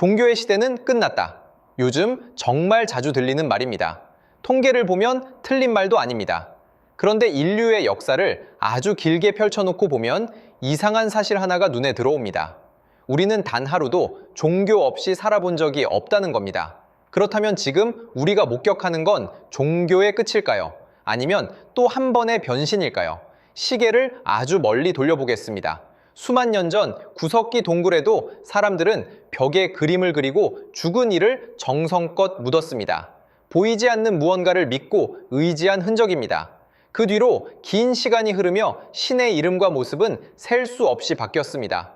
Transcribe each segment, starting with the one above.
종교의 시대는 끝났다. 요즘 정말 자주 들리는 말입니다. 통계를 보면 틀린 말도 아닙니다. 그런데 인류의 역사를 아주 길게 펼쳐놓고 보면 이상한 사실 하나가 눈에 들어옵니다. 우리는 단 하루도 종교 없이 살아본 적이 없다는 겁니다. 그렇다면 지금 우리가 목격하는 건 종교의 끝일까요? 아니면 또 한 번의 변신일까요? 시계를 아주 멀리 돌려보겠습니다. 수만 년 전 구석기 동굴에도 사람들은 벽에 그림을 그리고 죽은 이를 정성껏 묻었습니다. 보이지 않는 무언가를 믿고 의지한 흔적입니다. 그 뒤로 긴 시간이 흐르며 신의 이름과 모습은 셀 수 없이 바뀌었습니다.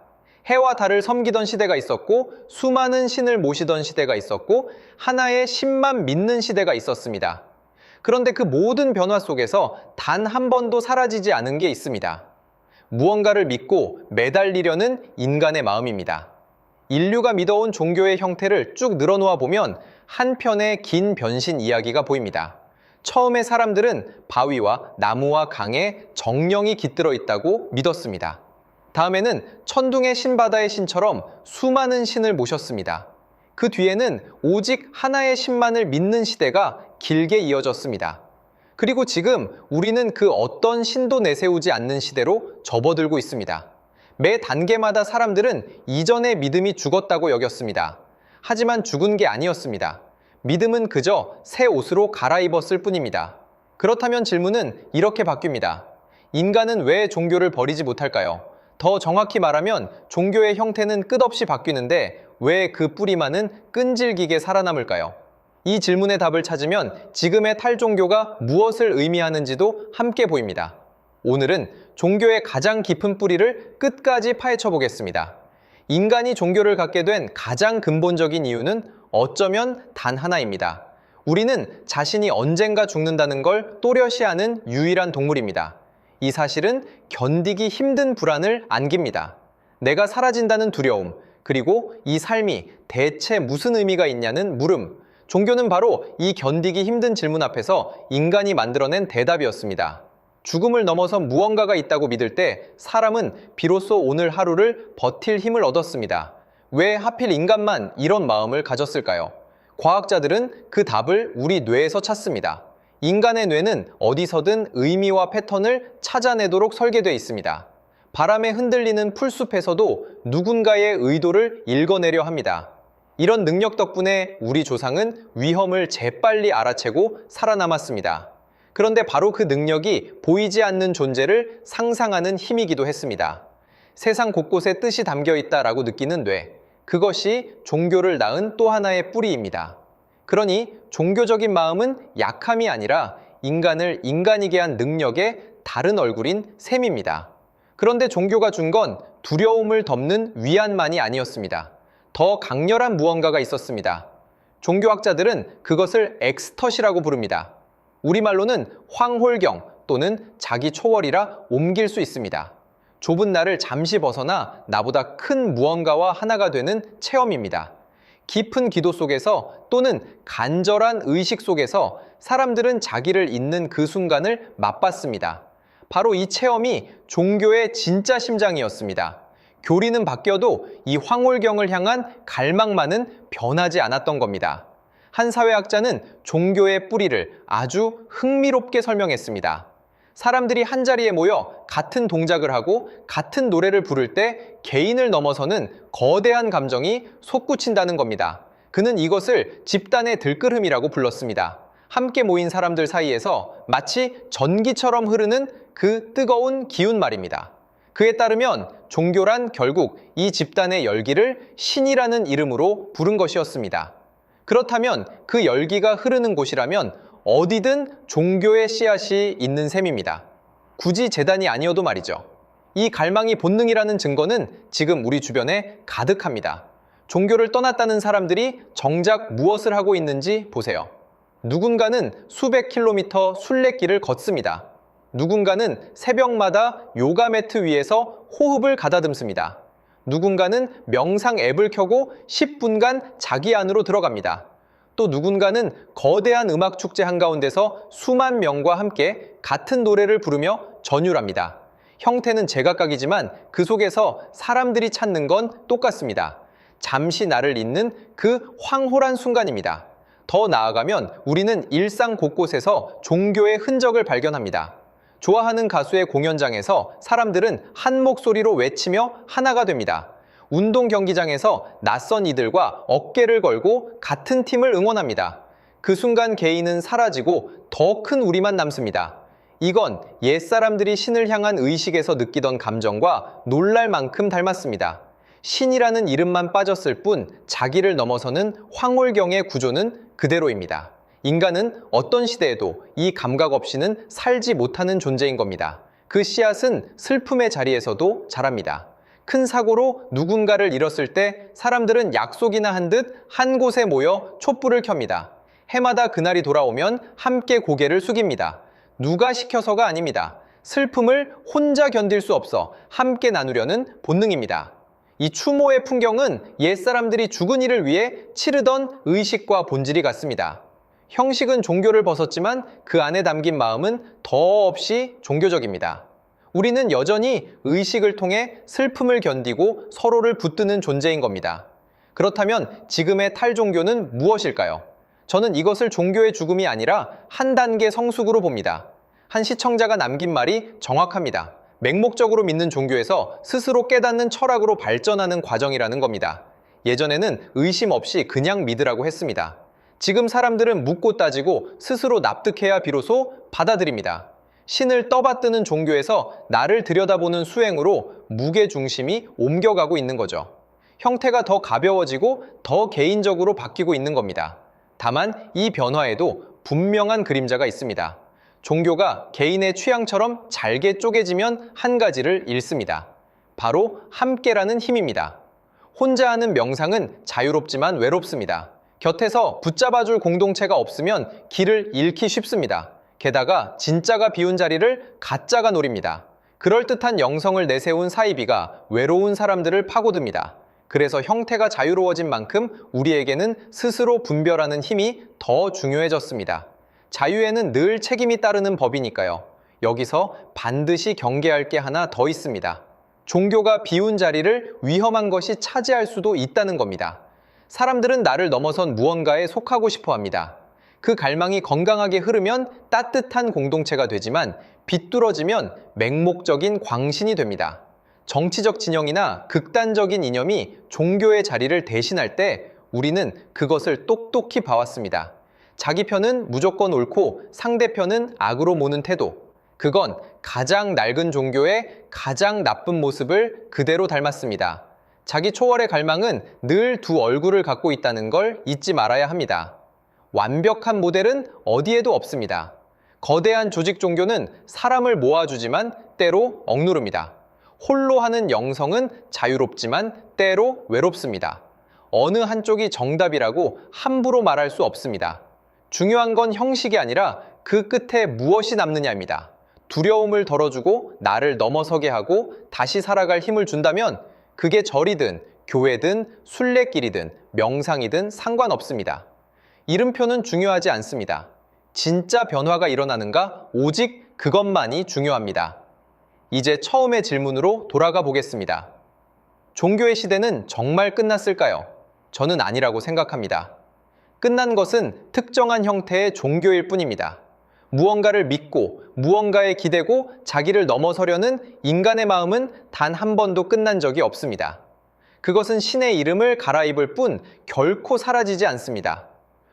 해와 달을 섬기던 시대가 있었고, 수많은 신을 모시던 시대가 있었고, 하나의 신만 믿는 시대가 있었습니다. 그런데 그 모든 변화 속에서 단 한 번도 사라지지 않은 게 있습니다. 무언가를 믿고 매달리려는 인간의 마음입니다. 인류가 믿어온 종교의 형태를 쭉 늘어놓아 보면 한편의 긴 변신 이야기가 보입니다. 처음에 사람들은 바위와 나무와 강에 정령이 깃들어 있다고 믿었습니다. 다음에는 천둥의 신 바다의 신처럼 수많은 신을 모셨습니다. 그 뒤에는 오직 하나의 신만을 믿는 시대가 길게 이어졌습니다. 그리고 지금 우리는 그 어떤 신도 내세우지 않는 시대로 접어들고 있습니다. 매 단계마다 사람들은 이전의 믿음이 죽었다고 여겼습니다. 하지만 죽은 게 아니었습니다. 믿음은 그저 새 옷으로 갈아입었을 뿐입니다. 그렇다면 질문은 이렇게 바뀝니다. 인간은 왜 종교를 버리지 못할까요? 더 정확히 말하면 종교의 형태는 끝없이 바뀌는데 왜 그 뿌리만은 끈질기게 살아남을까요? 이 질문의 답을 찾으면 지금의 탈종교가 무엇을 의미하는지도 함께 보입니다. 오늘은 종교의 가장 깊은 뿌리를 끝까지 파헤쳐 보겠습니다. 인간이 종교를 갖게 된 가장 근본적인 이유는 어쩌면 단 하나입니다. 우리는 자신이 언젠가 죽는다는 걸 또렷이 아는 유일한 동물입니다. 이 사실은 견디기 힘든 불안을 안깁니다. 내가 사라진다는 두려움, 그리고 이 삶이 대체 무슨 의미가 있냐는 물음. 종교는 바로 이 견디기 힘든 질문 앞에서 인간이 만들어낸 대답이었습니다. 죽음을 넘어서 무언가가 있다고 믿을 때 사람은 비로소 오늘 하루를 버틸 힘을 얻었습니다. 왜 하필 인간만 이런 마음을 가졌을까요? 과학자들은 그 답을 우리 뇌에서 찾습니다. 인간의 뇌는 어디서든 의미와 패턴을 찾아내도록 설계되어 있습니다. 바람에 흔들리는 풀숲에서도 누군가의 의도를 읽어내려 합니다. 이런 능력 덕분에 우리 조상은 위험을 재빨리 알아채고 살아남았습니다. 그런데 바로 그 능력이 보이지 않는 존재를 상상하는 힘이기도 했습니다. 세상 곳곳에 뜻이 담겨 있다라고 느끼는 뇌, 그것이 종교를 낳은 또 하나의 뿌리입니다. 그러니 종교적인 마음은 약함이 아니라 인간을 인간이게 한 능력의 다른 얼굴인 셈입니다. 그런데 종교가 준 건 두려움을 덮는 위안만이 아니었습니다. 더 강렬한 무언가가 있었습니다. 종교학자들은 그것을 엑스터시라고 부릅니다. 우리말로는 황홀경 또는 자기 초월이라 옮길 수 있습니다. 좁은 나를 잠시 벗어나 나보다 큰 무언가와 하나가 되는 체험입니다. 깊은 기도 속에서 또는 간절한 의식 속에서 사람들은 자기를 잇는 그 순간을 맛봤습니다. 바로 이 체험이 종교의 진짜 심장이었습니다. 교리는 바뀌어도 이 황홀경을 향한 갈망만은 변하지 않았던 겁니다. 한 사회학자는 종교의 뿌리를 아주 흥미롭게 설명했습니다. 사람들이 한자리에 모여 같은 동작을 하고 같은 노래를 부를 때 개인을 넘어서는 거대한 감정이 솟구친다는 겁니다. 그는 이것을 집단의 들끓음이라고 불렀습니다. 함께 모인 사람들 사이에서 마치 전기처럼 흐르는 그 뜨거운 기운 말입니다. 그에 따르면 종교란 결국 이 집단의 열기를 신이라는 이름으로 부른 것이었습니다. 그렇다면 그 열기가 흐르는 곳이라면 어디든 종교의 씨앗이 있는 셈입니다. 굳이 재단이 아니어도 말이죠. 이 갈망이 본능이라는 증거는 지금 우리 주변에 가득합니다. 종교를 떠났다는 사람들이 정작 무엇을 하고 있는지 보세요. 누군가는 수백 킬로미터 순례길을 걷습니다. 누군가는 새벽마다 요가 매트 위에서 호흡을 가다듬습니다. 누군가는 명상 앱을 켜고 10분간 자기 안으로 들어갑니다. 또 누군가는 거대한 음악 축제 한가운데서 수만 명과 함께 같은 노래를 부르며 전율합니다. 형태는 제각각이지만 그 속에서 사람들이 찾는 건 똑같습니다. 잠시 나를 잇는 그 황홀한 순간입니다. 더 나아가면 우리는 일상 곳곳에서 종교의 흔적을 발견합니다. 좋아하는 가수의 공연장에서 사람들은 한 목소리로 외치며 하나가 됩니다. 운동 경기장에서 낯선 이들과 어깨를 걸고 같은 팀을 응원합니다. 그 순간 개인은 사라지고 더 큰 우리만 남습니다. 이건 옛사람들이 신을 향한 의식에서 느끼던 감정과 놀랄 만큼 닮았습니다. 신이라는 이름만 빠졌을 뿐 자기를 넘어서는 황홀경의 구조는 그대로입니다. 인간은 어떤 시대에도 이 감각 없이는 살지 못하는 존재인 겁니다. 그 씨앗은 슬픔의 자리에서도 자랍니다. 큰 사고로 누군가를 잃었을 때 사람들은 약속이나 한 듯 한 곳에 모여 촛불을 켭니다. 해마다 그날이 돌아오면 함께 고개를 숙입니다. 누가 시켜서가 아닙니다. 슬픔을 혼자 견딜 수 없어 함께 나누려는 본능입니다. 이 추모의 풍경은 옛사람들이 죽은 이를 위해 치르던 의식과 본질이 같습니다. 형식은 종교를 벗었지만 그 안에 담긴 마음은 더없이 종교적입니다. 우리는 여전히 의식을 통해 슬픔을 견디고 서로를 붙드는 존재인 겁니다. 그렇다면 지금의 탈종교는 무엇일까요? 저는 이것을 종교의 죽음이 아니라 한 단계 성숙으로 봅니다. 한 시청자가 남긴 말이 정확합니다. 맹목적으로 믿는 종교에서 스스로 깨닫는 철학으로 발전하는 과정이라는 겁니다. 예전에는 의심 없이 그냥 믿으라고 했습니다. 지금 사람들은 묻고 따지고 스스로 납득해야 비로소 받아들입니다. 신을 떠받드는 종교에서 나를 들여다보는 수행으로 무게중심이 옮겨가고 있는 거죠. 형태가 더 가벼워지고 더 개인적으로 바뀌고 있는 겁니다. 다만 이 변화에도 분명한 그림자가 있습니다. 종교가 개인의 취향처럼 잘게 쪼개지면 한 가지를 잃습니다. 바로 함께라는 힘입니다. 혼자 하는 명상은 자유롭지만 외롭습니다. 곁에서 붙잡아줄 공동체가 없으면 길을 잃기 쉽습니다. 게다가 진짜가 비운 자리를 가짜가 노립니다. 그럴듯한 영성을 내세운 사이비가 외로운 사람들을 파고듭니다. 그래서 형태가 자유로워진 만큼 우리에게는 스스로 분별하는 힘이 더 중요해졌습니다. 자유에는 늘 책임이 따르는 법이니까요. 여기서 반드시 경계할 게 하나 더 있습니다. 종교가 비운 자리를 위험한 것이 차지할 수도 있다는 겁니다. 사람들은 나를 넘어선 무언가에 속하고 싶어 합니다. 그 갈망이 건강하게 흐르면 따뜻한 공동체가 되지만 비뚤어지면 맹목적인 광신이 됩니다. 정치적 진영이나 극단적인 이념이 종교의 자리를 대신할 때 우리는 그것을 똑똑히 봐왔습니다. 자기 편은 무조건 옳고 상대편은 악으로 모는 태도. 그건 가장 낡은 종교의 가장 나쁜 모습을 그대로 닮았습니다. 자기 초월의 갈망은 늘 두 얼굴을 갖고 있다는 걸 잊지 말아야 합니다. 완벽한 모델은 어디에도 없습니다. 거대한 조직 종교는 사람을 모아주지만 때로 억누릅니다. 홀로 하는 영성은 자유롭지만 때로 외롭습니다. 어느 한쪽이 정답이라고 함부로 말할 수 없습니다. 중요한 건 형식이 아니라 그 끝에 무엇이 남느냐입니다. 두려움을 덜어주고 나를 넘어서게 하고 다시 살아갈 힘을 준다면 그게 절이든 교회든 순례길이든 명상이든 상관없습니다. 이름표는 중요하지 않습니다. 진짜 변화가 일어나는가 오직 그것만이 중요합니다. 이제 처음의 질문으로 돌아가 보겠습니다. 종교의 시대는 정말 끝났을까요? 저는 아니라고 생각합니다. 끝난 것은 특정한 형태의 종교일 뿐입니다. 무언가를 믿고 무언가에 기대고 자기를 넘어서려는 인간의 마음은 단 한 번도 끝난 적이 없습니다. 그것은 신의 이름을 갈아입을 뿐 결코 사라지지 않습니다.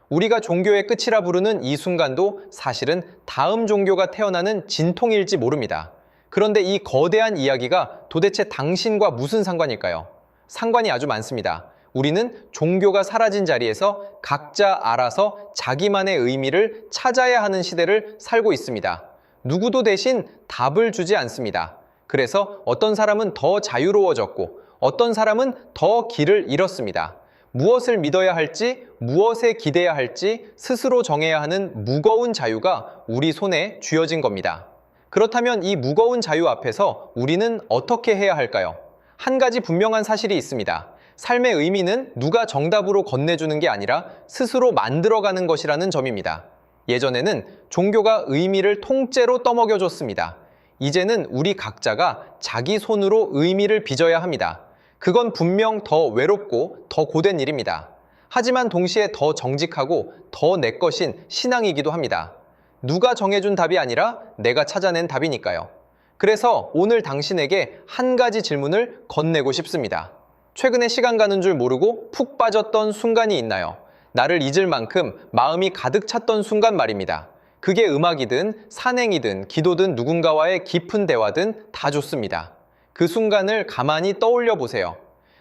우리가 종교의 끝이라 부르는 이 순간도 사실은 다음 종교가 태어나는 진통일지 모릅니다. 그런데 이 거대한 이야기가 도대체 당신과 무슨 상관일까요? 상관이 아주 많습니다. 우리는 종교가 사라진 자리에서 각자 알아서 자기만의 의미를 찾아야 하는 시대를 살고 있습니다. 누구도 대신 답을 주지 않습니다. 그래서 어떤 사람은 더 자유로워졌고 어떤 사람은 더 길을 잃었습니다. 무엇을 믿어야 할지, 무엇에 기대야 할지 스스로 정해야 하는 무거운 자유가 우리 손에 쥐어진 겁니다. 그렇다면 이 무거운 자유 앞에서 우리는 어떻게 해야 할까요? 한 가지 분명한 사실이 있습니다. 삶의 의미는 누가 정답으로 건네주는 게 아니라 스스로 만들어가는 것이라는 점입니다. 예전에는 종교가 의미를 통째로 떠먹여줬습니다. 이제는 우리 각자가 자기 손으로 의미를 빚어야 합니다. 그건 분명 더 외롭고 더 고된 일입니다. 하지만 동시에 더 정직하고 더 내 것인 신앙이기도 합니다. 누가 정해준 답이 아니라 내가 찾아낸 답이니까요. 그래서 오늘 당신에게 한 가지 질문을 건네고 싶습니다. 최근에 시간 가는 줄 모르고 푹 빠졌던 순간이 있나요? 나를 잊을 만큼 마음이 가득 찼던 순간 말입니다. 그게 음악이든 산행이든 기도든 누군가와의 깊은 대화든 다 좋습니다. 그 순간을 가만히 떠올려 보세요.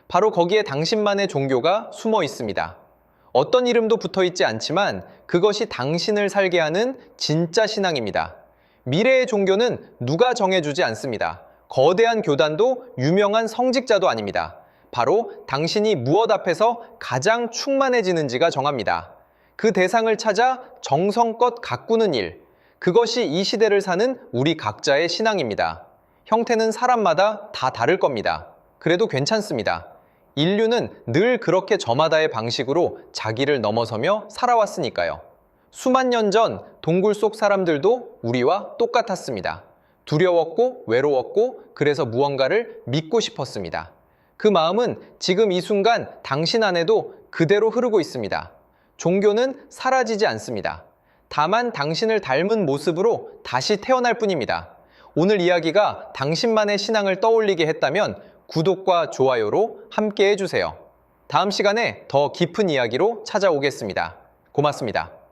바로 거기에 당신만의 종교가 숨어 있습니다. 어떤 이름도 붙어 있지 않지만 그것이 당신을 살게 하는 진짜 신앙입니다. 미래의 종교는 누가 정해주지 않습니다. 거대한 교단도 유명한 성직자도 아닙니다. 바로 당신이 무엇 앞에서 가장 충만해지는지가 정합니다. 그 대상을 찾아 정성껏 가꾸는 일, 그것이 이 시대를 사는 우리 각자의 신앙입니다. 형태는 사람마다 다 다를 겁니다. 그래도 괜찮습니다. 인류는 늘 그렇게 저마다의 방식으로 자기를 넘어서며 살아왔으니까요. 수만 년 전 동굴 속 사람들도 우리와 똑같았습니다. 두려웠고 외로웠고 그래서 무언가를 믿고 싶었습니다. 그 마음은 지금 이 순간 당신 안에도 그대로 흐르고 있습니다. 종교는 사라지지 않습니다. 다만 당신을 닮은 모습으로 다시 태어날 뿐입니다. 오늘 이야기가 당신만의 신앙을 떠올리게 했다면 구독과 좋아요로 함께 해주세요. 다음 시간에 더 깊은 이야기로 찾아오겠습니다. 고맙습니다.